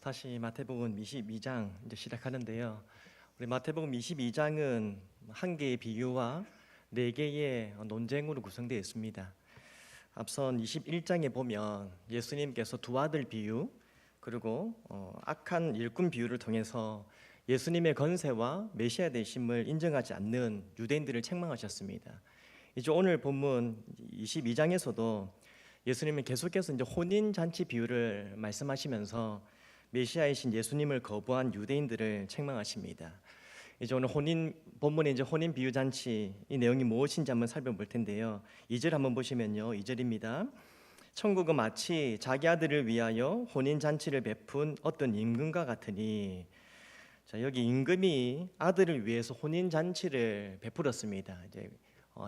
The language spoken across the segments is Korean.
다시 마태복음 22장 이제 시작하는데요. 우리 마태복음 22장은 한 개의 비유와 네 개의 논쟁으로 구성되어 있습니다. 앞선 21장에 보면 예수님께서 두 아들 비유 그리고 악한 일꾼 비유를 통해서 예수님의 건세와 메시아 되심을 인정하지 않는 유대인들을 책망하셨습니다. 이제 오늘 본문 22장에서도 예수님은 계속해서 이제 혼인 잔치 비유를 말씀하시면서 메시아이신 예수님을 거부한 유대인들을 책망하십니다. 이제 오늘 본문에 이제 혼인 비유 잔치 이 내용이 무엇인지 한번 살펴볼 텐데요. 2절 한번 보시면요. 2절입니다. 천국은 마치 자기 아들을 위하여 혼인 잔치를 베푼 어떤 임금과 같으니. 자, 여기 임금이 아들을 위해서 혼인 잔치를 베풀었습니다. 이제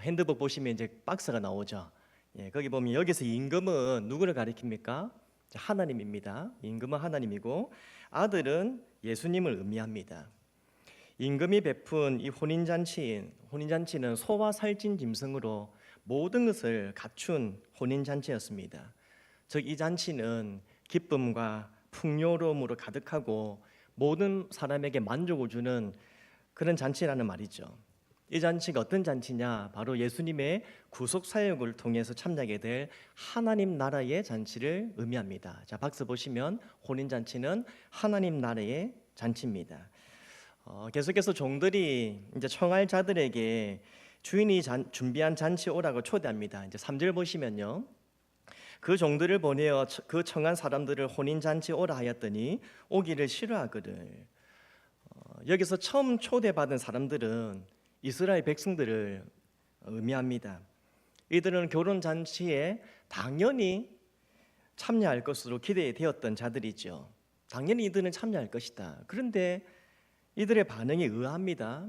핸드북 보시면 이제 박스가 나오죠. 예, 거기 보면 여기서 임금은 누구를 가리킵니까? 하나님입니다. 임금은 하나님이고 아들은 예수님을 의미합니다. 임금이 베푼 이 혼인잔치는 소와 살찐 짐승으로 모든 것을 갖춘 혼인잔치였습니다. 즉 이 잔치는 기쁨과 풍요로움으로 가득하고 모든 사람에게 만족을 주는 그런 잔치라는 말이죠. 이 잔치가 어떤 잔치냐? 바로 예수님의 구속 사역을 통해서 참여하게 될 하나님 나라의 잔치를 의미합니다. 자, 박스 보시면 혼인 잔치는 하나님 나라의 잔치입니다. 계속해서 종들이 이제 청할 자들에게 주인이 준비한 잔치 오라고 초대합니다. 이제 3절 보시면요. 그 종들을 보내어 그 청한 사람들을 혼인 잔치 오라 하였더니 오기를 싫어하거늘. 여기서 처음 초대받은 사람들은 이스라엘 백성들을 의미합니다. 이들은 결혼 잔치에 당연히 참여할 것으로 기대되었던 자들이죠. 당연히 이들은 참여할 것이다. 그런데 이들의 반응이 의아합니다.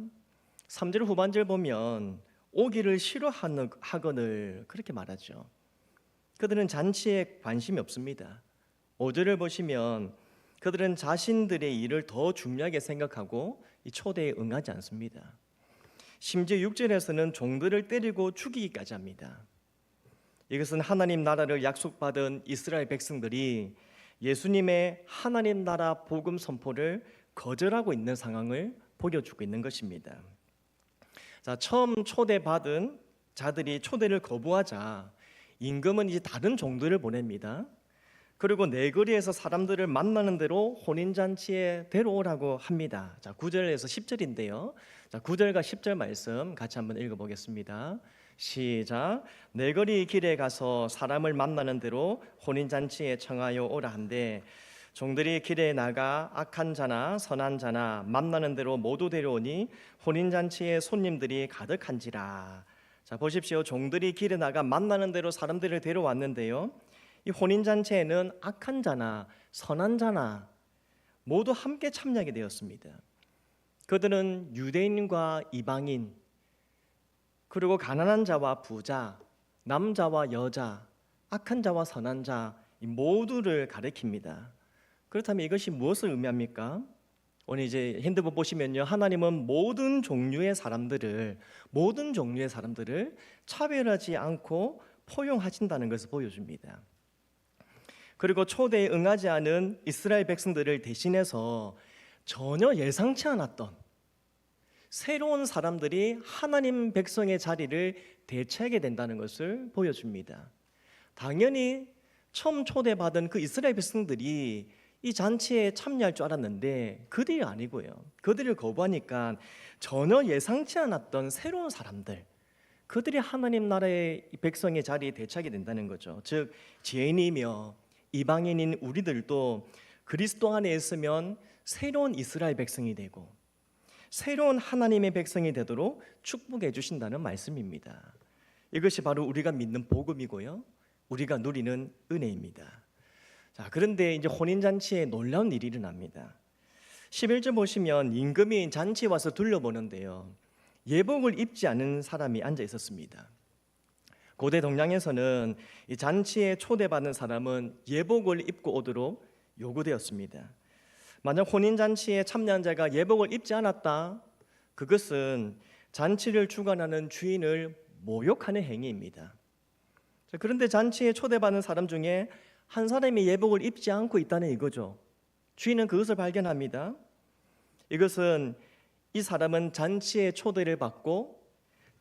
3절 후반절 보면 오기를 싫어하거늘 그렇게 말하죠. 그들은 잔치에 관심이 없습니다. 5절을 보시면 그들은 자신들의 일을 더 중요하게 생각하고 이 초대에 응하지 않습니다. 심지어 6절에서는 종들을 때리고 죽이기까지 합니다. 이것은 하나님 나라를 약속받은 이스라엘 백성들이 예수님의 하나님 나라 복음 선포를 거절하고 있는 상황을 보여주고 있는 것입니다. 자, 처음 초대받은 자들이 초대를 거부하자 임금은 이제 다른 종들을 보냅니다. 그리고 내거리에서 사람들을 만나는 대로 혼인잔치에 데려오라고 합니다. 자, 9절에서 10절인데요. 자, 9절과 10절 말씀 같이 한번 읽어보겠습니다. 시작. 내거리 길에 가서 사람을 만나는 대로 혼인잔치에 청하여 오라 한데 종들이 길에 나가 악한 자나 선한 자나 만나는 대로 모두 데려오니 혼인잔치에 손님들이 가득한지라. 자, 보십시오. 종들이 길에 나가 만나는 대로 사람들을 데려왔는데요. 이 혼인잔치에는 악한 자나 선한 자나 모두 함께 참여하게 되었습니다. 그들은 유대인과 이방인, 그리고 가난한 자와 부자, 남자와 여자, 악한 자와 선한 자 모두를 가리킵니다. 그렇다면 이것이 무엇을 의미합니까? 오늘 이제 핸드북 보시면요, 하나님은 모든 종류의 사람들을 차별하지 않고 포용하신다는 것을 보여줍니다. 그리고 초대에 응하지 않은 이스라엘 백성들을 대신해서 전혀 예상치 않았던 새로운 사람들이 하나님 백성의 자리를 대체하게 된다는 것을 보여줍니다. 당연히 처음 초대받은 그 이스라엘 백성들이 이 잔치에 참여할 줄 알았는데 그들이 아니고요. 그들을 거부하니까 전혀 예상치 않았던 새로운 사람들, 그들이 하나님 나라의 백성의 자리에 대체하게 된다는 거죠. 즉 죄인이며 이방인인 우리들도 그리스도 안에 있으면 새로운 이스라엘 백성이 되고 새로운 하나님의 백성이 되도록 축복해 주신다는 말씀입니다. 이것이 바로 우리가 믿는 복음이고요, 우리가 누리는 은혜입니다. 자, 그런데 이제 혼인잔치에 놀라운 일이 일어납니다. 11절 보시면 임금이 잔치에 와서 둘러보는데요, 예복을 입지 않은 사람이 앉아 있었습니다. 고대 동양에서는 이 잔치에 초대받는 사람은 예복을 입고 오도록 요구되었습니다. 만약 혼인잔치에 참여한 자가 예복을 입지 않았다, 그것은 잔치를 주관하는 주인을 모욕하는 행위입니다. 그런데 잔치에 초대받는 사람 중에 한 사람이 예복을 입지 않고 있다는 이거죠. 주인은 그것을 발견합니다. 이것은 이 사람은 잔치에 초대를 받고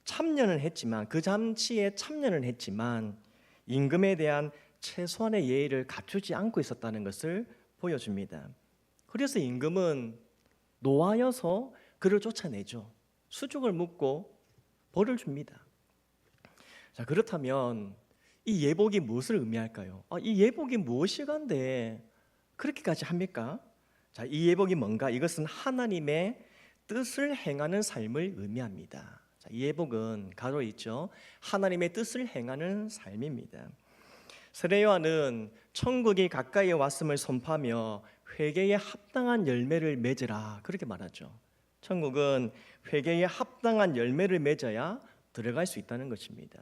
참여는 했지만 그 잔치에 참여는 했지만 임금에 대한 최소한의 예의를 갖추지 않고 있었다는 것을 보여줍니다. 그래서 임금은 노하여서 그를 쫓아내죠. 수족을 묻고 벌을 줍니다. 자, 그렇다면 이 예복이 무엇을 의미할까요? 이 예복이 무엇이간데 그렇게까지 합니까? 자, 이 예복이 뭔가? 이것은 하나님의 뜻을 행하는 삶을 의미합니다. 자, 이 예복은 가로 있죠. 하나님의 뜻을 행하는 삶입니다. 세례요한은 천국이 가까이에 왔음을 선포하며 회개에 합당한 열매를 맺으라 그렇게 말하죠. 천국은 회개에 합당한 열매를 맺어야 들어갈 수 있다는 것입니다.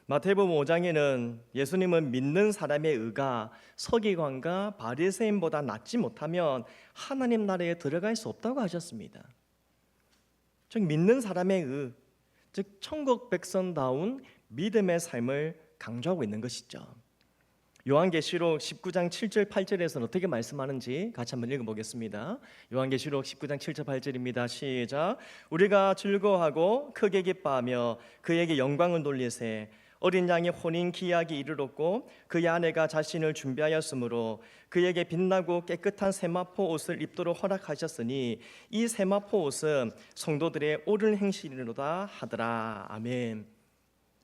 마태복음 5장에는 예수님은 믿는 사람의 의가 서기관과 바리새인보다 낫지 못하면 하나님 나라에 들어갈 수 없다고 하셨습니다. 즉 믿는 사람의 의, 즉 천국 백성다운 믿음의 삶을 강조하고 있는 것이죠. 요한계시록 19장 7절 8절에서는 어떻게 말씀하는지 같이 한번 읽어보겠습니다. 요한계시록 19장 7절 8절입니다. 시작. 우리가 즐거워하고 크게 기뻐하며 그에게 영광을 돌리세. 어린 양의 혼인 기약이 이르렀고 그의 아내가 자신을 준비하였으므로 그에게 빛나고 깨끗한 세마포 옷을 입도록 허락하셨으니 이 세마포 옷은 성도들의 옳은 행실이로다 하더라. 아멘.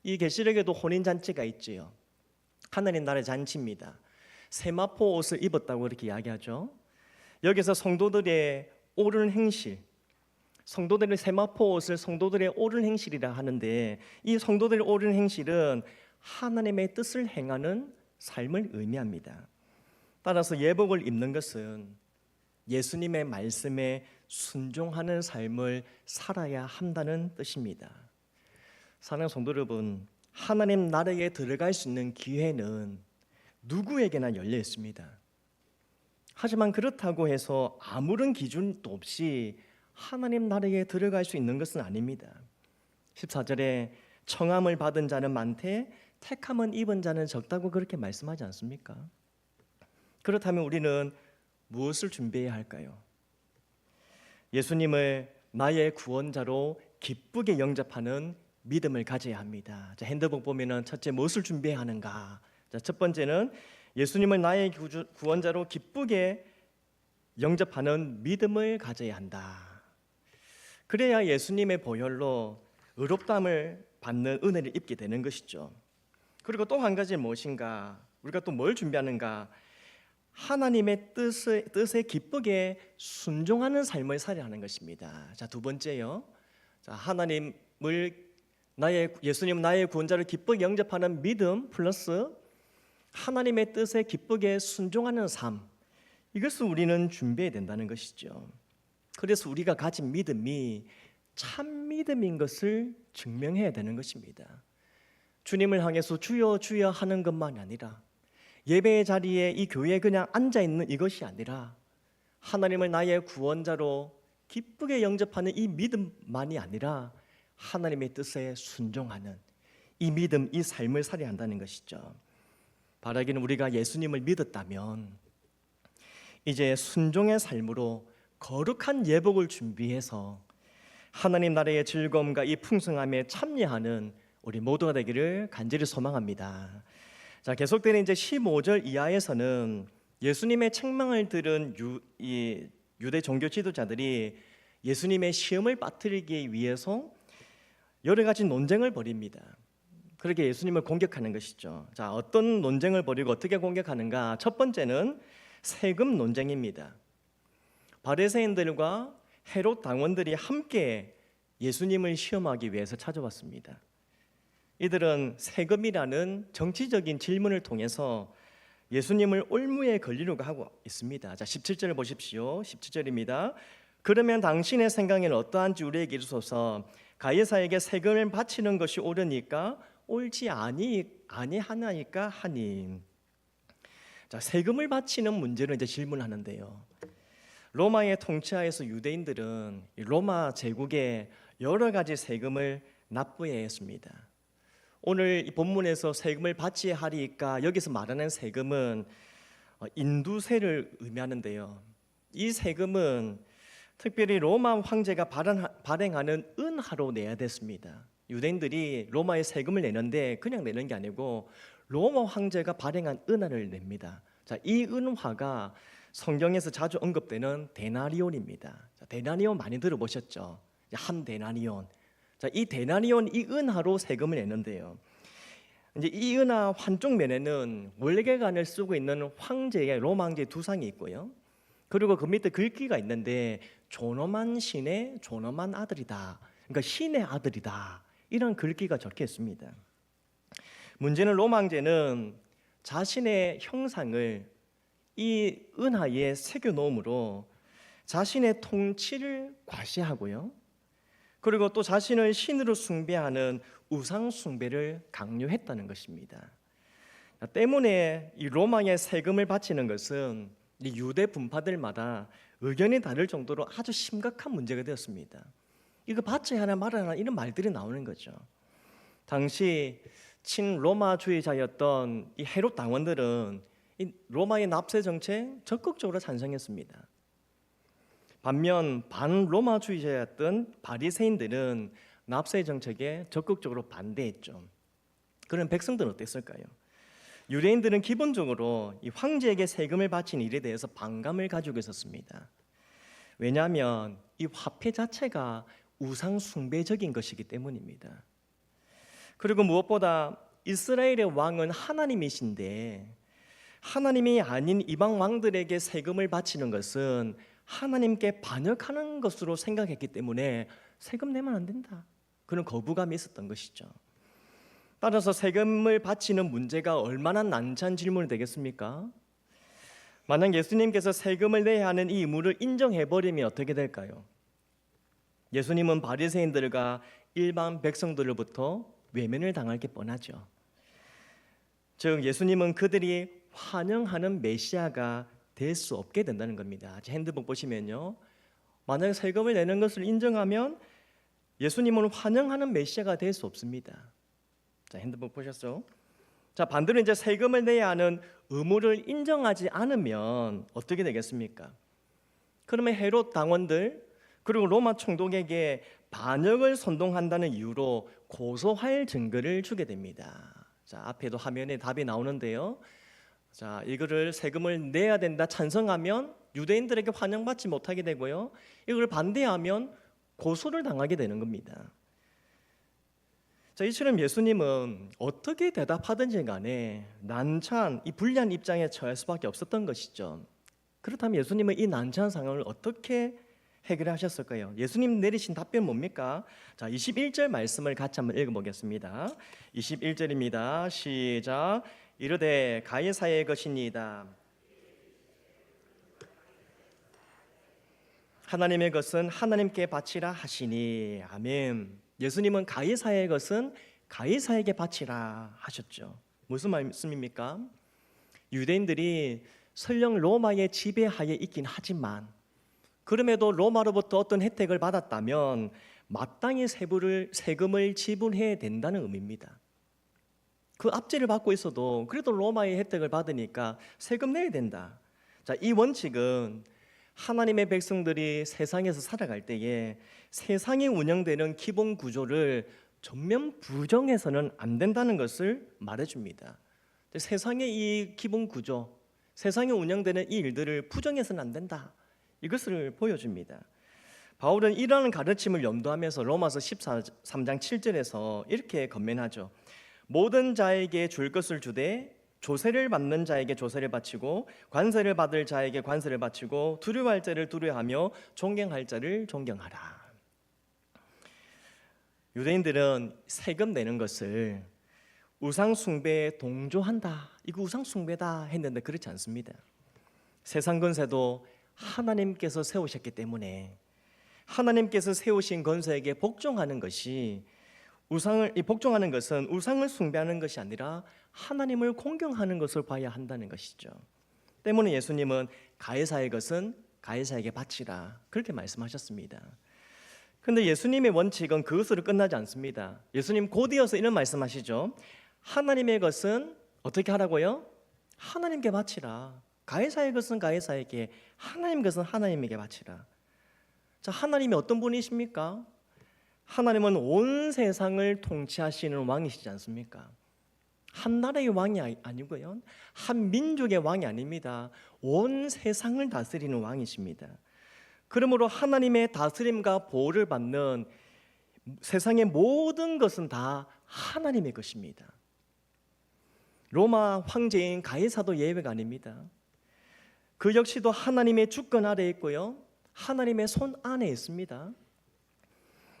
이 계시록에도 혼인 잔치가 있지요. 하나님 나라의 잔치입니다. 세마포 옷을 입었다고 그렇게 이야기하죠. 여기서 성도들의 옳은 행실, 성도들의 세마포 옷을 성도들의 옳은 행실이라 하는데 이 성도들의 옳은 행실은 하나님의 뜻을 행하는 삶을 의미합니다. 따라서 예복을 입는 것은 예수님의 말씀에 순종하는 삶을 살아야 한다는 뜻입니다. 사랑하는 성도 여러분, 하나님 나라에 들어갈 수 있는 기회는 누구에게나 열려 있습니다. 하지만 그렇다고 해서 아무런 기준도 없이 하나님 나라에 들어갈 수 있는 것은 아닙니다. 14절에 청함을 받은 자는 많되 택함은 입은 자는 적다고 그렇게 말씀하지 않습니까? 그렇다면 우리는 무엇을 준비해야 할까요? 예수님을 나의 구원자로 기쁘게 영접하는 믿음을 가져야 합니다. 자, 핸드북 보면은 첫째 무엇을 준비해야 하는가? 자, 첫 번째는 예수님을 나의 구원자로 기쁘게 영접하는 믿음을 가져야 한다. 그래야 예수님의 보혈로 의롭다함을 받는 은혜를 입게 되는 것이죠. 그리고 또 한 가지 무엇인가? 우리가 또 뭘 준비하는가? 하나님의 뜻에 기쁘게 순종하는 삶을 살아야 하는 것입니다. 자, 두 번째요. 자, 예수님 나의 구원자를 기쁘게 영접하는 믿음 플러스 하나님의 뜻에 기쁘게 순종하는 삶, 이것을 우리는 준비해야 된다는 것이죠. 그래서 우리가 가진 믿음이 참 믿음인 것을 증명해야 되는 것입니다. 주님을 향해서 주여 주여 하는 것만이 아니라 예배의 자리에 이 교회에 그냥 앉아있는 이것이 아니라 하나님을 나의 구원자로 기쁘게 영접하는 이 믿음만이 아니라 하나님의 뜻에 순종하는 이 믿음, 이 삶을 살아야 한다는 것이죠. 바라기는 우리가 예수님을 믿었다면 이제 순종의 삶으로 거룩한 예복을 준비해서 하나님 나라의 즐거움과 이 풍성함에 참여하는 우리 모두가 되기를 간절히 소망합니다. 자, 계속되는 이제 15절 이하에서는 예수님의 책망을 들은 유대 종교 지도자들이 예수님의 시험을 빠뜨리기 위해서 여러 가지 논쟁을 벌입니다. 그렇게 예수님을 공격하는 것이죠. 자, 어떤 논쟁을 벌이고 어떻게 공격하는가? 첫 번째는 세금 논쟁입니다. 바리새인들과 헤롯 당원들이 함께 예수님을 시험하기 위해서 찾아왔습니다. 이들은 세금이라는 정치적인 질문을 통해서 예수님을 올무에 걸리려고 하고 있습니다. 자, 17절을 보십시오. 17절입니다. 그러면 당신의 생각에는 어떠한지 우리에게 이르소서. 가이사에게 세금을 바치는 것이 옳으니까 옳지 아니하나이까 하니. 자, 세금을 바치는 문제를 이제 질문하는데요. 로마의 통치하에서 유대인들은 로마 제국에 여러 가지 세금을 납부해야 했습니다. 오늘 이 본문에서 세금을 바치야 하리까 여기서 말하는 세금은 인두세를 의미하는데요. 이 세금은 특별히 로마 황제가 발행하는 은화로 내야 됐습니다. 유대인들이 로마에 세금을 내는데 그냥 내는 게 아니고 로마 황제가 발행한 은화를 냅니다. 자, 이 은화가 성경에서 자주 언급되는 데나리온입니다. 자, 데나리온 많이 들어보셨죠? 한 데나리온. 자, 이 데나리온, 이 은화로 세금을 내는데요. 이제 이 은화 한쪽 면에는 월계관을 쓰고 있는 황제의 로마 황제의 두상이 있고요. 그리고 그 밑에 글귀가 있는데 존엄한 신의 존엄한 아들이다. 그러니까 신의 아들이다. 이런 글귀가 적혀 있습니다. 문제는 로마 황제는 자신의 형상을 이 은하에 새겨 놓음으로 자신의 통치를 과시하고요. 그리고 또 자신을 신으로 숭배하는 우상 숭배를 강요했다는 것입니다. 때문에 이 로마에 세금을 바치는 것은 이 유대 분파들마다 의견이 다를 정도로 아주 심각한 문제가 되었습니다. 이거 바쳐야 하나 말아야 하나 이런 말들이 나오는 거죠. 당시 친로마주의자였던 이 헤롯 당원들은 이 로마의 납세 정책 적극적으로 찬성했습니다. 반면 반로마주의자였던 바리새인들은 납세 정책에 적극적으로 반대했죠. 그런 백성들은 어땠을까요? 유대인들은 기본적으로 이 황제에게 세금을 바친 일에 대해서 반감을 가지고 있었습니다. 왜냐하면 이 화폐 자체가 우상 숭배적인 것이기 때문입니다. 그리고 무엇보다 이스라엘의 왕은 하나님이신데 하나님이 아닌 이방 왕들에게 세금을 바치는 것은 하나님께 반역하는 것으로 생각했기 때문에 세금 내면 안 된다. 그런 거부감이 있었던 것이죠. 따라서 세금을 바치는 문제가 얼마나 난처한 질문이 되겠습니까? 만약 예수님께서 세금을 내야 하는 이 의무를 인정해버리면 어떻게 될까요? 예수님은 바리새인들과 일반 백성들로부터 외면을 당할 게 뻔하죠. 즉 예수님은 그들이 환영하는 메시아가 될 수 없게 된다는 겁니다. 핸드북 보시면요, 만약 세금을 내는 것을 인정하면 예수님은 환영하는 메시아가 될 수 없습니다. 자, 핸드북 보셨죠? 자, 반대로 이제 세금을 내야 하는 의무를 인정하지 않으면 어떻게 되겠습니까? 그러면 헤롯 당원들 그리고 로마 총독에게 반역을 선동한다는 이유로 고소할 증거를 주게 됩니다. 자, 앞에도 화면에 답이 나오는데요. 자, 이거를 세금을 내야 된다 찬성하면 유대인들에게 환영받지 못하게 되고요. 이걸 반대하면 고소를 당하게 되는 겁니다. 자, 이처럼 예수님은 어떻게 대답하든지 간에 난처한 이 불리한 입장에 처할 수밖에 없었던 것이죠. 그렇다면 예수님은 이 난처한 상황을 어떻게 해결하셨을까요? 예수님 내리신 답변 뭡니까? 자, 21절 말씀을 같이 한번 읽어보겠습니다. 21절입니다. 시작. 이르되 가이사의 것이니이다. 하나님의 것은 하나님께 바치라 하시니. 아멘. 예수님은 가이사의 것은 가이사에게 바치라 하셨죠. 무슨 말씀입니까? 유대인들이 설령 로마의 지배하에 있긴 하지만 그럼에도 로마로부터 어떤 혜택을 받았다면 마땅히 세금을 지불해야 된다는 의미입니다. 그 압제를 받고 있어도 그래도 로마의 혜택을 받으니까 세금 내야 된다. 자, 이 원칙은 하나님의 백성들이 세상에서 살아갈 때에 세상이 운영되는 기본 구조를 전면 부정해서는 안 된다는 것을 말해줍니다. 세상의 이 기본 구조, 세상에 운영되는 이 일들을 부정해서는 안 된다. 이것을 보여줍니다. 바울은 이러한 가르침을 염두하면서 로마서 13장 7절에서 이렇게 건면하죠. 모든 자에게 줄 것을 주되 조세를 받는 자에게 조세를 바치고 관세를 받을 자에게 관세를 바치고 두려워할 자를 두려워하며 존경할 자를 존경하라. 유대인들은 세금 내는 것을 우상 숭배에 동조한다. 이거 우상 숭배다 했는데 그렇지 않습니다. 세상 권세도 하나님께서 세우셨기 때문에 하나님께서 세우신 권세에게 복종하는 것이 복종하는 것은 우상을 숭배하는 것이 아니라 하나님을 공경하는 것을 봐야 한다는 것이죠. 때문에 예수님은 가이사의 것은 가이사에게 바치라 그렇게 말씀하셨습니다. 그런데 예수님의 원칙은 그것으로 끝나지 않습니다. 예수님 곧 이어서 이런 말씀하시죠. 하나님의 것은 어떻게 하라고요? 하나님께 바치라. 가해사의 것은 가해사에게, 하나님 것은 하나님에게 바치라. 자, 하나님이 어떤 분이십니까? 하나님은 온 세상을 통치하시는 왕이시지 않습니까? 한 나라의 왕이 아니고요, 한 민족의 왕이 아닙니다. 온 세상을 다스리는 왕이십니다. 그러므로 하나님의 다스림과 보호를 받는 세상의 모든 것은 다 하나님의 것입니다. 로마 황제인 가이사도 예외가 아닙니다. 그 역시도 하나님의 주권 아래에 있고요, 하나님의 손 안에 있습니다.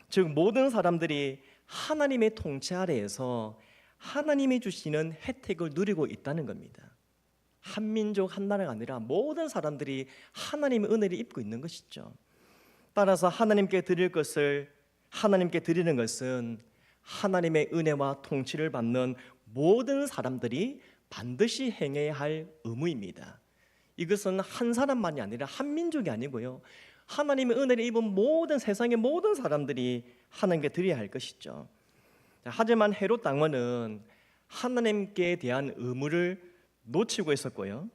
즉 모든 사람들이 하나님의 통치 아래에서 하나님이 주시는 혜택을 누리고 있다는 겁니다. 한 민족 한 나라가 아니라 모든 사람들이 하나님의 은혜를 입고 있는 것이죠. 따라서 하나님께 드릴 것을 하나님께 드리는 것은 하나님의 은혜와 통치를 받는 모든 사람들이 반드시 행해야 할 의무입니다. 이것은 한 사람만이 아니라 한 민족이 아니고요, 하나님의 은혜를 입은 모든 세상의 모든 사람들이 하나님께 드려야 할 것이죠. 하지만 헤롯 왕은 하나님께 대한 의무를 놓치고 있었고요,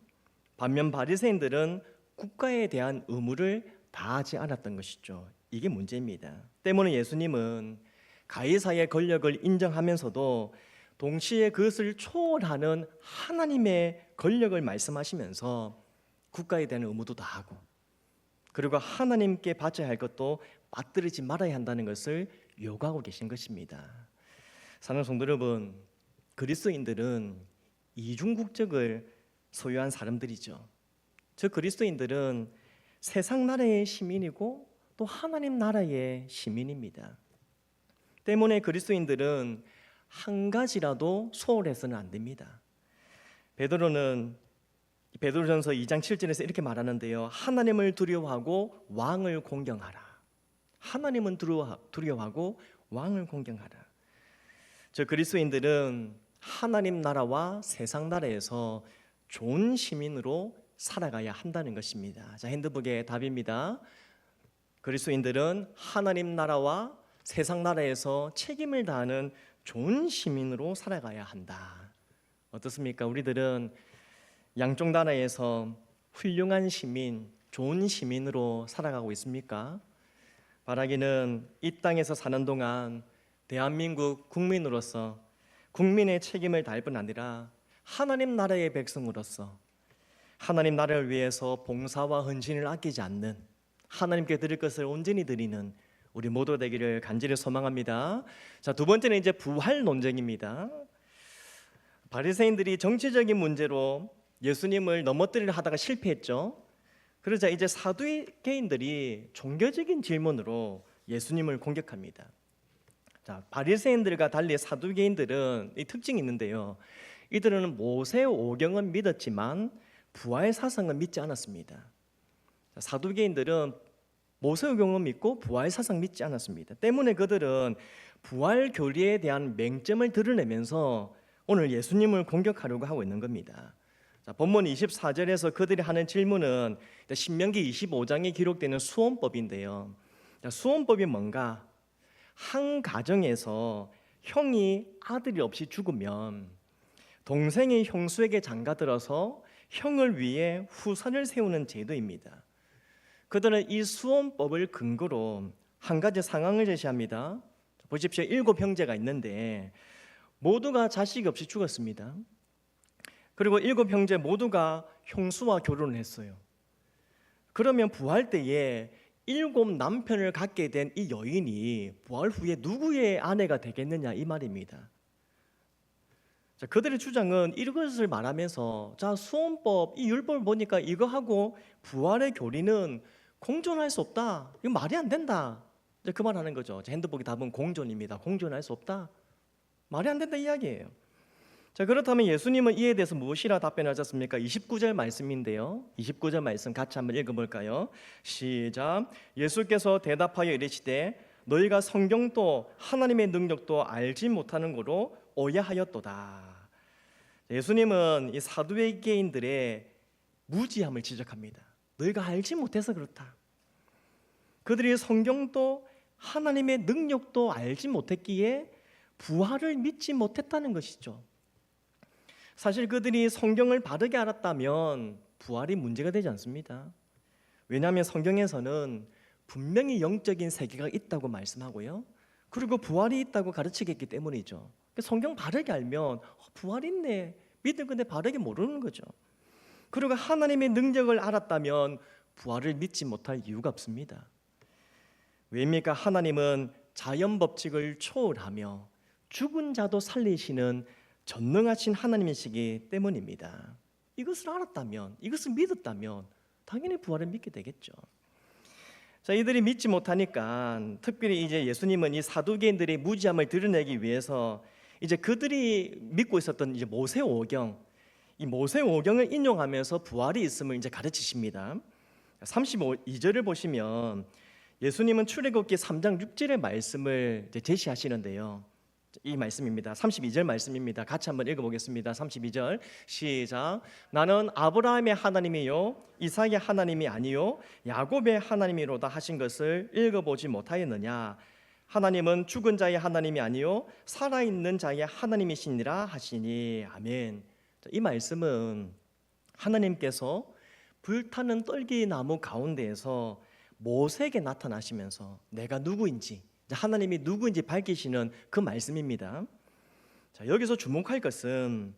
반면 바리새인들은 국가에 대한 의무를 다하지 않았던 것이죠. 이게 문제입니다. 때문에 예수님은 가이사의 권력을 인정하면서도 동시에 그것을 초월하는 하나님의 권력을 말씀하시면서 국가에 대한 의무도 다하고, 그리고 하나님께 바쳐야 할 것도 빠뜨리지 말아야 한다는 것을 요구하고 계신 것입니다. 사랑하는 성도 여러분, 그리스도인들은 이중 국적을 소유한 사람들이죠. 즉 그리스도인들은 세상 나라의 시민이고 또 하나님 나라의 시민입니다. 때문에 그리스도인들은 한 가지라도 소홀해서는 안 됩니다. 베드로는 베드로전서 2장 7절에서 이렇게 말하는데요, 하나님을 두려워하고 왕을 공경하라. 하나님은 두려워하고 왕을 공경하라. 저 그리스도인들은 하나님 나라와 세상 나라에서 좋은 시민으로 살아가야 한다는 것입니다. 자, 핸드북의 답입니다. 그리스도인들은 하나님 나라와 세상 나라에서 책임을 다하는 좋은 시민으로 살아가야 한다. 어떻습니까? 우리들은 양쪽 나라에서 훌륭한 시민, 좋은 시민으로 살아가고 있습니까? 바라기는 이 땅에서 사는 동안 대한민국 국민으로서 국민의 책임을 다할 뿐 아니라 하나님 나라의 백성으로서 하나님 나라를 위해서 봉사와 헌신을 아끼지 않는, 하나님께 드릴 것을 온전히 드리는 우리 모두 되기를 간절히 소망합니다. 자, 두 번째는 이제 부활 논쟁입니다. 바리새인들이 정치적인 문제로 예수님을 넘어뜨리려 하다가 실패했죠. 그러자 이제 사두개인들이 종교적인 질문으로 예수님을 공격합니다. 자, 바리새인들과 달리 사두개인들은 이 특징이 있는데요, 이들은 모세 오경은 믿었지만 부활 사상은 믿지 않았습니다. 자, 사두개인들은 모세 오경은 믿고 부활 사상 믿지 않았습니다. 때문에 그들은 부활 교리에 대한 맹점을 드러내면서 오늘 예수님을 공격하려고 하고 있는 겁니다. 자, 본문 24절에서 그들이 하는 질문은 신명기 25장에 기록되는 수혼법인데요. 자, 수혼법이 뭔가? 한 가정에서 형이 아들이 없이 죽으면 동생이 형수에게 장가들어서 형을 위해 후사를 세우는 제도입니다. 그들은 이 수혼법을 근거로 한 가지 상황을 제시합니다. 보십시오. 7 형제가 있는데 모두가 자식이 없이 죽었습니다. 그리고 7 형제 모두가 형수와 결혼을 했어요. 그러면 부활 때에 7 남편을 갖게 된 이 여인이 부활 후에 누구의 아내가 되겠느냐, 이 말입니다. 자, 그들의 주장은 이것을 말하면서, 자, 수혼법, 이 율법을 보니까 이거하고 부활의 교리는 공존할 수 없다, 이거 말이 안 된다, 이제 그 말하는 거죠. 핸드북의 답은 공존입니다. 공존할 수 없다, 말이 안 된다 이야기예요. 자, 그렇다면 예수님은 이에 대해서 무엇이라 답변하셨습니까? 29절 말씀인데요, 29절 말씀 같이 한번 읽어볼까요? 시작. 예수께서 대답하여 이르시되 너희가 성경도 하나님의 능력도 알지 못하는 거로 오해하였도다. 예수님은 이 사두개인들의 무지함을 지적합니다. 너희가 알지 못해서 그렇다. 그들이 성경도 하나님의 능력도 알지 못했기에 부활을 믿지 못했다는 것이죠. 사실 그들이 성경을 바르게 알았다면 부활이 문제가 되지 않습니다. 왜냐하면 성경에서는 분명히 영적인 세계가 있다고 말씀하고요, 그리고 부활이 있다고 가르치겠기 때문이죠. 성경 바르게 알면 부활 있네, 믿을 건데 바르게 모르는 거죠. 그리고 하나님의 능력을 알았다면 부활을 믿지 못할 이유가 없습니다. 왜입니까? 하나님은 자연 법칙을 초월하며 죽은 자도 살리시는 전능하신 하나님이시기 때문입니다. 이것을 알았다면, 이것을 믿었다면 당연히 부활을 믿게 되겠죠. 자, 이들이 믿지 못하니까 특별히 이제 예수님은 이 사두개인들의 무지함을 드러내기 위해서 이제 그들이 믿고 있었던 이제 모세오경, 이 모세오경을 인용하면서 부활이 있음을 이제 가르치십니다. 32절을 보시면 예수님은 출애굽기 3장 6절의 말씀을 이제 제시하시는데요. 이 말씀입니다. 32절 말씀입니다. 같이 한번 읽어보겠습니다. 32절 시작. 나는 아브라함의 하나님이요 이삭의 하나님이 아니요 야곱의 하나님이로다 하신 것을 읽어보지 못하였느냐. 하나님은 죽은 자의 하나님이 아니요 살아있는 자의 하나님이시니라 하시니. 아멘. 이 말씀은 하나님께서 불타는 떨기나무 가운데에서 모세에게 나타나시면서 내가 누구인지, 하나님이 누구인지 밝히시는 그 말씀입니다. 자, 여기서 주목할 것은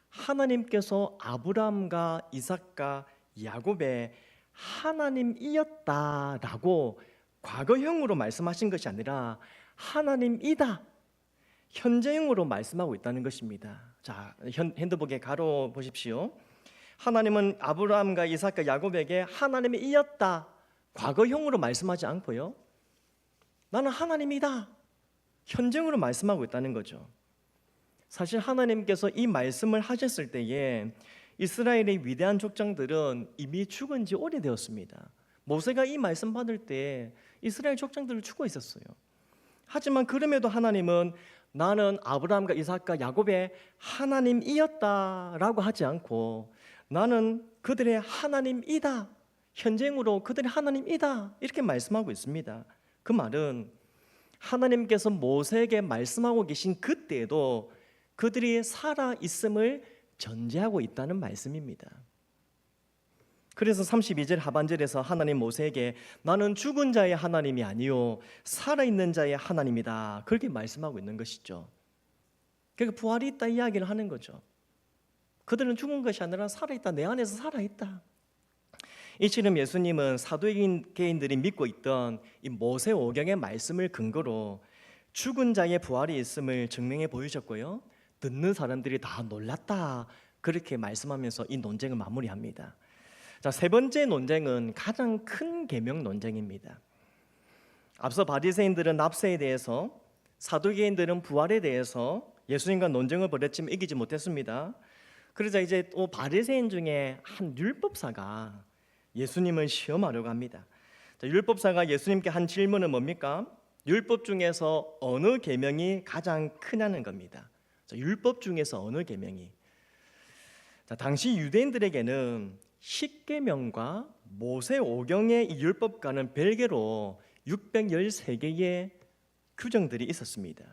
하나님께서 아브라함과 이삭과 야곱의 하나님이었다라고 과거형으로 말씀하신 것이 아니라 하나님이다, 현재형으로 말씀하고 있다는 것입니다. 자, 핸드북에 가로 보십시오. 하나님은 아브라함과 이삭과 야곱에게 하나님이었다, 과거형으로 말씀하지 않고요, 나는 하나님이다, 현재형으로 말씀하고 있다는 거죠. 사실 하나님께서 이 말씀을 하셨을 때에 이스라엘의 위대한 족장들은 이미 죽은 지 오래되었습니다. 모세가 이 말씀 받을 때 이스라엘 족장들을 죽어 있었어요. 하지만 그럼에도 하나님은 나는 아브라함과 이삭과 야곱의 하나님이었다라고 하지 않고 나는 그들의 하나님이다, 현재형으로 그들의 하나님이다, 이렇게 말씀하고 있습니다. 그 말은 하나님께서 모세에게 말씀하고 계신 그때에도 그들이 살아있음을 전제하고 있다는 말씀입니다. 그래서 32절 하반절에서 하나님 모세에게 나는 죽은 자의 하나님이 아니요 살아있는 자의 하나님이다, 그렇게 말씀하고 있는 것이죠. 그러니까 부활이 있다 이야기를 하는 거죠. 그들은 죽은 것이 아니라 살아있다, 내 안에서 살아있다. 이처럼 예수님은 사두개인들이 믿고 있던 이 모세오경의 말씀을 근거로 죽은 자의 부활이 있음을 증명해 보이셨고요, 듣는 사람들이 다 놀랐다, 그렇게 말씀하면서 이 논쟁을 마무리합니다. 자, 세 번째 논쟁은 가장 큰 계명 논쟁입니다. 앞서 바리새인들은 납세에 대해서, 사두개인들은 부활에 대해서 예수님과 논쟁을 벌였지만 이기지 못했습니다. 그러자 이제 또 바리새인 중에 한 율법사가 예수님을 시험하려고 합니다. 자, 율법사가 예수님께 한 질문은 뭡니까? 율법 중에서 어느 계명이 가장 크냐는 겁니다. 자, 율법 중에서 어느 계명이? 자, 당시 유대인들에게는 십계명과 모세오경의 이 율법과는 별개로 613개의 규정들이 있었습니다.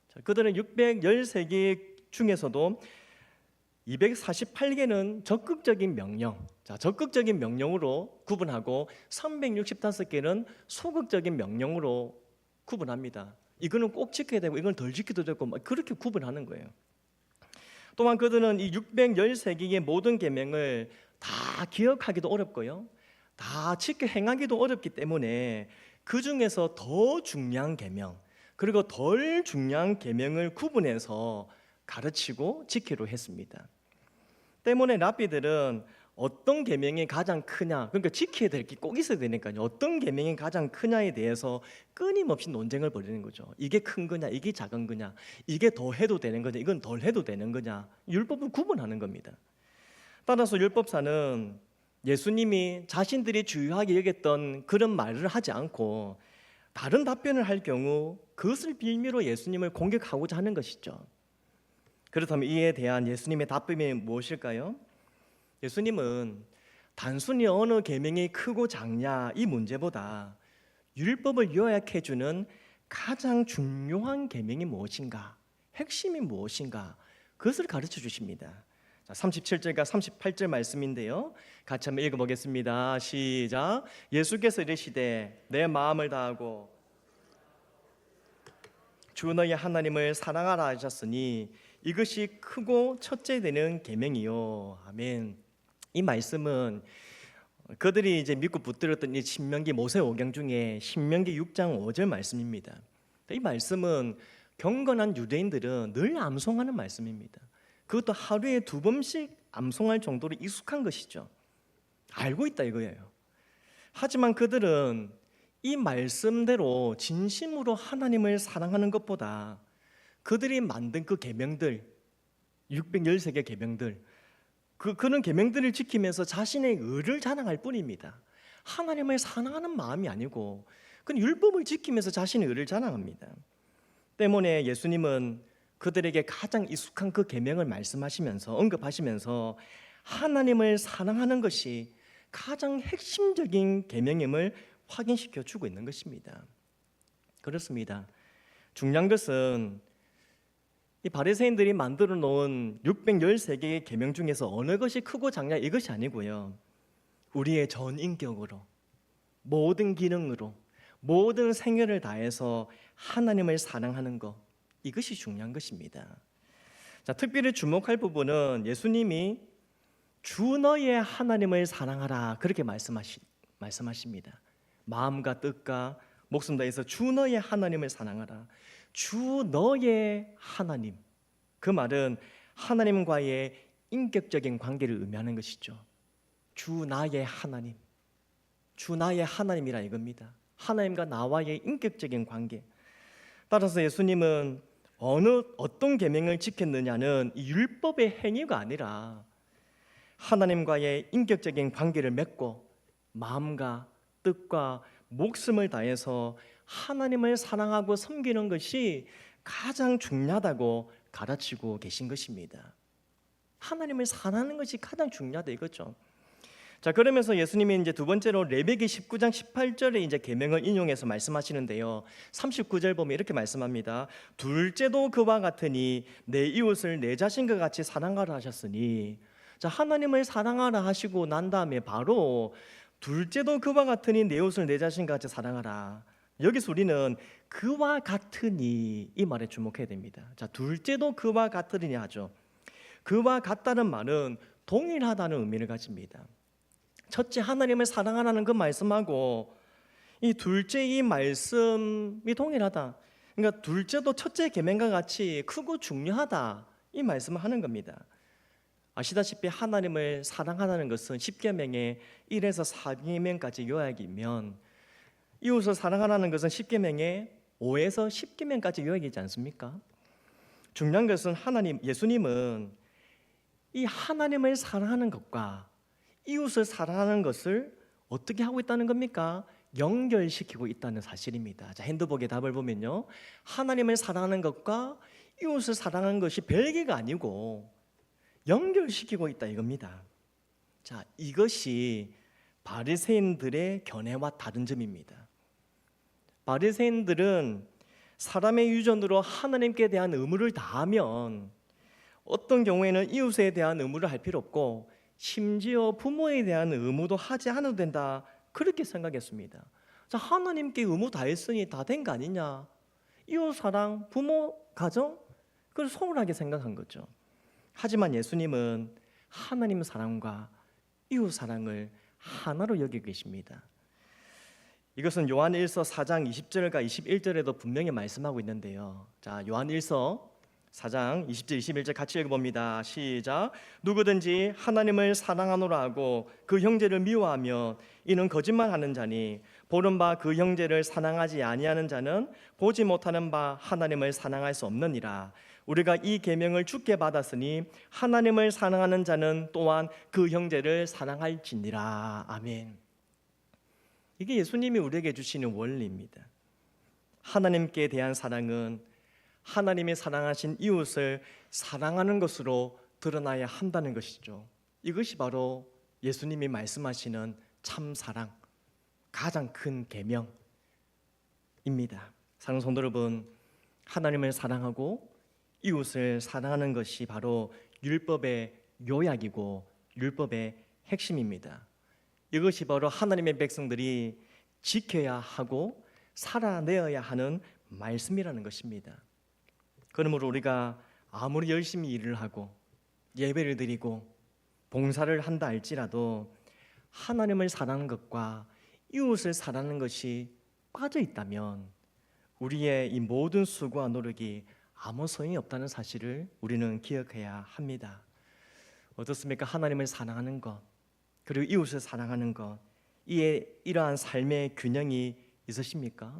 자, 그들은 613개 중에서도 248개는 적극적인 명령, 자, 적극적인 명령으로 구분하고 365개는 소극적인 명령으로 구분합니다. 이거는 꼭 지켜야 되고 이건 덜 지켜도 되고 그렇게 구분하는 거예요. 또한 그들은 이 613개의 모든 계명을 다 기억하기도 어렵고요, 다 지켜 행하기도 어렵기 때문에 그 중에서 더 중요한 계명 그리고 덜 중요한 계명을 구분해서 가르치고 지키려 했습니다. 때문에 랍비들은 어떤 계명이 가장 크냐, 그러니까 지켜야 될 게 꼭 있어야 되니까요, 어떤 계명이 가장 크냐에 대해서 끊임없이 논쟁을 벌이는 거죠. 이게 큰 거냐, 이게 작은 거냐, 이게 더 해도 되는 거냐, 이건 덜 해도 되는 거냐, 율법을 구분하는 겁니다. 따라서 율법사는 예수님이 자신들이 주요하게 여겼던 그런 말을 하지 않고 다른 답변을 할 경우 그것을 빌미로 예수님을 공격하고자 하는 것이죠. 그렇다면 이에 대한 예수님의 답변이 무엇일까요? 예수님은 단순히 어느 계명이 크고 작냐 이 문제보다 율법을 요약해주는 가장 중요한 계명이 무엇인가, 핵심이 무엇인가, 그것을 가르쳐 주십니다. 자, 37절과 38절 말씀인데요. 같이 한번 읽어보겠습니다. 시작. 예수께서 이르시되 내 마음을 다하고 주 너희 하나님을 사랑하라 하셨으니 이것이 크고 첫째 되는 계명이요. 아멘. 이 말씀은 그들이 이제 믿고 붙들었던 이 신명기 모세오경 중에 신명기 6장 5절 말씀입니다. 이 말씀은 경건한 유대인들은 늘 암송하는 말씀입니다. 그것도 하루에 2번씩 암송할 정도로 익숙한 것이죠. 알고 있다 이거예요. 하지만 그들은 이 말씀대로 진심으로 하나님을 사랑하는 것보다 그들이 만든 그 계명들, 613개 계명들, 그런 계명들을 지키면서 자신의 의를 자랑할 뿐입니다. 하나님을 사랑하는 마음이 아니고 그건 율법을 지키면서 자신의 의를 자랑합니다. 때문에 예수님은 그들에게 가장 익숙한 그 계명을 말씀하시면서 언급하시면서 하나님을 사랑하는 것이 가장 핵심적인 계명임을 확인시켜 주고 있는 것입니다. 그렇습니다. 중요한 것은 이 바리새인들이 만들어 놓은 613개의 계명 중에서 어느 것이 크고 작냐 이것이 아니고요. 우리의 전 인격으로 모든 기능으로 모든 생애를 다해서 하나님을 사랑하는 것, 이것이 중요한 것입니다. 자, 특별히 주목할 부분은 예수님이 주 너의 하나님을 사랑하라 그렇게 말씀하십니다. 마음과 뜻과 목숨 다해서 주 너의 하나님을 사랑하라. 주 너의 하나님, 그 말은 하나님과의 인격적인 관계를 의미하는 것이죠. 주 나의 하나님, 주 나의 하나님이라 이겁니다. 하나님과 나와의 인격적인 관계. 따라서 예수님은 어떤 계명을 지켰느냐는 이 율법의 행위가 아니라 하나님과의 인격적인 관계를 맺고 마음과 뜻과 목숨을 다해서 하나님을 사랑하고 섬기는 것이 가장 중요하다고 가르치고 계신 것입니다. 하나님을 사랑하는 것이 가장 중요하다 이거죠. 자, 그러면서 예수님이 이제 두 번째로 레위기 19장 18절에 이제 계명을 인용해서 말씀하시는데요. 39절 보면 이렇게 말씀합니다. 둘째도 그와 같으니 내 이웃을 내 자신과 같이 사랑하라 하셨으니, 자, 하나님을 사랑하라 하시고 난 다음에 바로 둘째도 그와 같으니 내 이웃을 내 자신과 같이 사랑하라. 여기서 우리는 그와 같으니 이 말에 주목해야 됩니다. 자, 둘째도 그와 같으니 하죠. 그와 같다는 말은 동일하다는 의미를 가집니다. 첫째 하나님을 사랑하라는 그 말씀하고 이 둘째 이 말씀이 동일하다. 그러니까 둘째도 첫째 계명과 같이 크고 중요하다 이 말씀을 하는 겁니다. 아시다시피 하나님을 사랑하라는 것은 10계명의 1에서 4계명까지 요약이면 이웃을 사랑하라는 것은 10계명의 5에서 10계명까지 요약이지 않습니까? 중요한 것은 예수님은 이 하나님을 사랑하는 것과 이웃을 사랑하는 것을 어떻게 하고 있다는 겁니까? 연결시키고 있다는 사실입니다. 자, 핸드북에 답을 보면요, 하나님을 사랑하는 것과 이웃을 사랑하는 것이 별개가 아니고 연결시키고 있다 이겁니다. 자, 이것이 바리새인들의 견해와 다른 점입니다. 바리새인들은 사람의 유전으로 하나님께 대한 의무를 다하면 어떤 경우에는 이웃에 대한 의무를 할 필요 없고 심지어 부모에 대한 의무도 하지 않아도 된다 그렇게 생각했습니다. 자, 하나님께 의무 다 했으니 다 된 거 아니냐, 이웃 사랑, 부모, 가정, 그걸 소홀하게 생각한 거죠. 하지만 예수님은 하나님 사랑과 이웃 사랑을 하나로 여기고 계십니다. 이것은 요한 1서 4장 20절과 21절에도 분명히 말씀하고 있는데요. 자, 요한 1서 4장 20절 21절 같이 읽어봅니다. 시작. 누구든지 하나님을 사랑하노라 하고 그 형제를 미워하며 이는 거짓말하는 자니 보는 바 그 형제를 사랑하지 아니하는 자는 보지 못하는 바 하나님을 사랑할 수 없느니라. 우리가 이 계명을 주께 받았으니 하나님을 사랑하는 자는 또한 그 형제를 사랑할지니라. 아멘. 이게 예수님이 우리에게 주시는 원리입니다. 하나님께 대한 사랑은 하나님이 사랑하신 이웃을 사랑하는 것으로 드러나야 한다는 것이죠. 이것이 바로 예수님이 말씀하시는 참 사랑, 가장 큰 계명입니다. 사랑하는 성도 여러분, 하나님을 사랑하고 이웃을 사랑하는 것이 바로 율법의 요약이고 율법의 핵심입니다. 이것이 바로 하나님의 백성들이 지켜야 하고 살아내어야 하는 말씀이라는 것입니다. 그러므로 우리가 아무리 열심히 일을 하고 예배를 드리고 봉사를 한다 할지라도 하나님을 사랑하는 것과 이웃을 사랑하는 것이 빠져 있다면 우리의 이 모든 수고와 노력이 아무 소용이 없다는 사실을 우리는 기억해야 합니다. 어떻습니까? 하나님을 사랑하는 것 그리고 이웃을 사랑하는 것 이러한 삶의 균형이 있으십니까?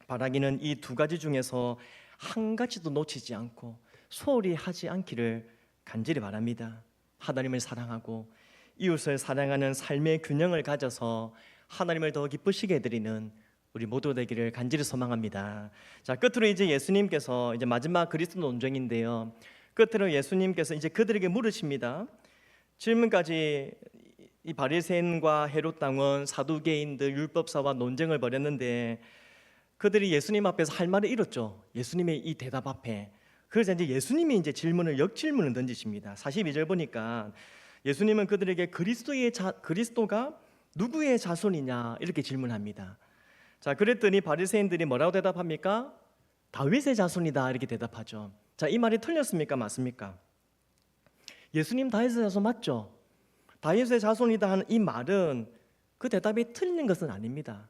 바라기는 이 두 가지 중에서 한 가지도 놓치지 않고 소홀히 하지 않기를 간절히 바랍니다. 하나님을 사랑하고 이웃을 사랑하는 삶의 균형을 가져서 하나님을 더 기쁘시게 해드리는 우리 모두 되기를 간절히 소망합니다. 자, 끝으로 이제 예수님께서 이제 마지막 그리스도 논쟁인데요. 끝으로 예수님께서 이제 그들에게 물으십니다. 질문까지 이 바리새인과 헤롯 왕은 사두개인들 율법사와 논쟁을 벌였는데 그들이 예수님 앞에서 할 말을 잃었죠. 예수님의 이 대답 앞에. 그래서 이제 예수님이 이제 역질문을 던지십니다. 42절 보니까 예수님은 그들에게 그리스도가 누구의 자손이냐 이렇게 질문합니다. 자, 그랬더니 바리새인들이 뭐라고 대답합니까? 다윗의 자손이다 이렇게 대답하죠. 자, 이 말이 틀렸습니까? 맞습니까? 예수님 다윗의 자손 맞죠? 다윗의 자손이다 하는 이 말은 그 대답이 틀린 것은 아닙니다.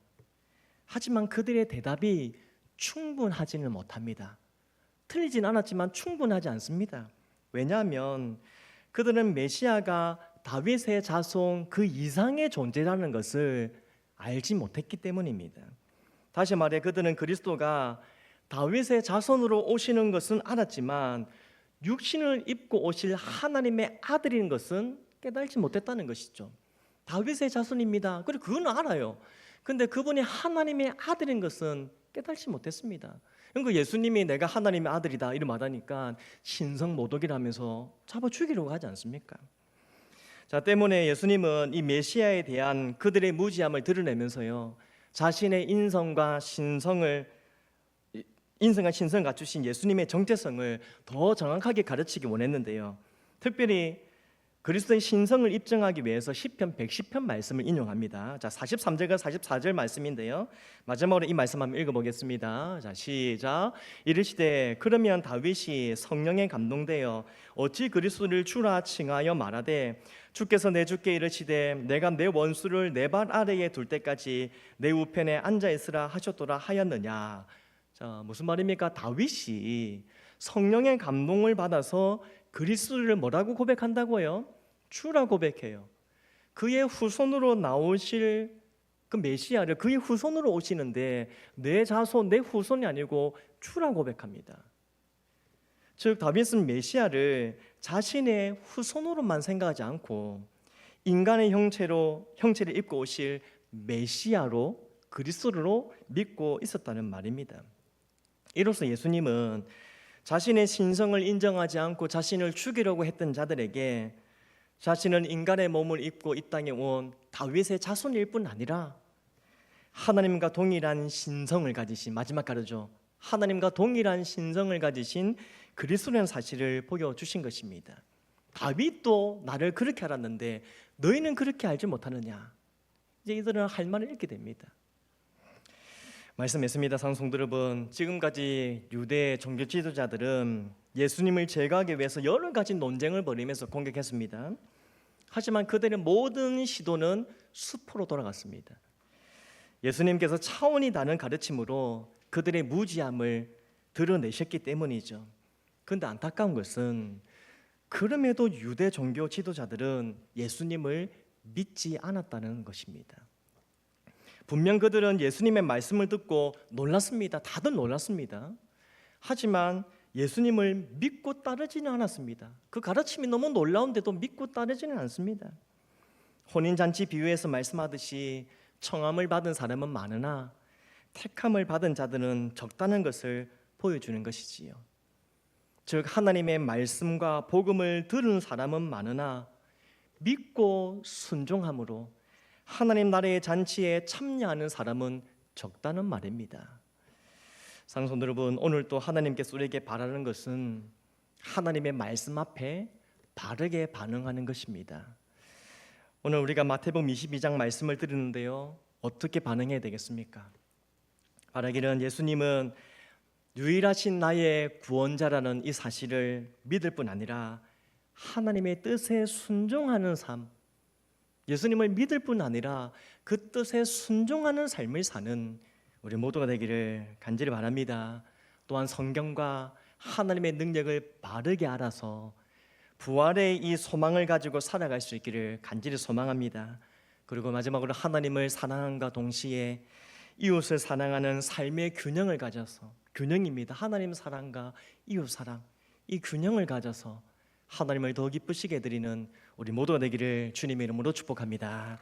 하지만 그들의 대답이 충분하지는 못합니다. 틀리진 않았지만 충분하지 않습니다. 왜냐하면 그들은 메시아가 다윗의 자손 그 이상의 존재라는 것을 알지 못했기 때문입니다. 다시 말해 그들은 그리스도가 다윗의 자손으로 오시는 것은 알았지만 육신을 입고 오실 하나님의 아들인 것은 깨달지 못했다는 것이죠. 다윗의 자손입니다. 그리고 그건 알아요. 근데 그분이 하나님의 아들인 것은 깨달지 못했습니다. 그러니까 예수님이 내가 하나님의 아들이다 이런 말하니까 신성모독이라면서 잡아 죽이려고 하지 않습니까? 자, 때문에 예수님은 이 메시아에 대한 그들의 무지함을 드러내면서요 자신의 인성과 신성을 갖추신 예수님의 정체성을 더 정확하게 가르치기 원했는데요. 특별히 그리스도의 신성을 입증하기 위해서 시편 110편 말씀을 인용합니다. 자, 43절과 44절 말씀인데요. 마지막으로 이 말씀 한번 읽어보겠습니다. 자, 시작. 이르시되 그러면 다윗이 성령에 감동되어 어찌 그리스도를 주라 칭하여 말하되 주께서 내 주께 이르시되 내가 내 원수를 내 발 아래에 둘 때까지 내 우편에 앉아 있으라 하셨도라 하였느냐. 자, 무슨 말입니까? 다윗이 성령의 감동을 받아서 그리스도를 뭐라고 고백한다고요? 주라 고백해요. 그의 후손으로 나오실 그 메시아를 그의 후손으로 오시는데 내 자손, 내 후손이 아니고 주라 고백합니다. 즉 다윗은 메시아를 자신의 후손으로만 생각하지 않고 인간의 형체를 입고 오실 메시아로 그리스도로 믿고 있었다는 말입니다. 이로써 예수님은 자신의 신성을 인정하지 않고 자신을 죽이려고 했던 자들에게 자신은 인간의 몸을 입고 이 땅에 온 다윗의 자손일 뿐 아니라 하나님과 동일한 신성을 가지신, 마지막 가르죠, 하나님과 동일한 신성을 가지신 그리스도라는 사실을 보여주신 것입니다. 다윗도 나를 그렇게 알았는데 너희는 그렇게 알지 못하느냐. 이제 이들은 할 말을 잃게 됩니다. 말씀했습니다. 상송들 여러분, 지금까지 유대 종교 지도자들은 예수님을 제거하기 위해서 여러 가지 논쟁을 벌이면서 공격했습니다. 하지만 그들의 모든 시도는 수포로 돌아갔습니다. 예수님께서 차원이 다른 가르침으로 그들의 무지함을 드러내셨기 때문이죠. 그런데 안타까운 것은 그럼에도 유대 종교 지도자들은 예수님을 믿지 않았다는 것입니다. 분명 그들은 예수님의 말씀을 듣고 놀랐습니다. 다들 놀랐습니다. 하지만 예수님을 믿고 따르지는 않았습니다. 그 가르침이 너무 놀라운데도 믿고 따르지는 않습니다. 혼인잔치 비유에서 말씀하듯이 청함을 받은 사람은 많으나 택함을 받은 자들은 적다는 것을 보여주는 것이지요. 즉 하나님의 말씀과 복음을 들은 사람은 많으나 믿고 순종함으로 하나님 나라의 잔치에 참여하는 사람은 적다는 말입니다. 상손 여러분, 오늘 또 하나님께서 우리에게 바라는 것은 하나님의 말씀 앞에 바르게 반응하는 것입니다. 오늘 우리가 마태복음 22장 말씀을 들었는데요, 어떻게 반응해야 되겠습니까? 바라기는 예수님은 유일하신 나의 구원자라는 이 사실을 믿을 뿐 아니라 하나님의 뜻에 순종하는 삶, 예수님을 믿을 뿐 아니라 그 뜻에 순종하는 삶을 사는 우리 모두가 되기를 간절히 바랍니다. 또한 성경과 하나님의 능력을 바르게 알아서 부활의 이 소망을 가지고 살아갈 수 있기를 간절히 소망합니다. 그리고 마지막으로 하나님을 사랑함과 동시에 이웃을 사랑하는 삶의 균형을 가져서, 균형입니다. 하나님 사랑과 이웃 사랑, 이 균형을 가져서 하나님을 더 기쁘시게 드리는 우리 모두가 되기를 주님의 이름으로 축복합니다.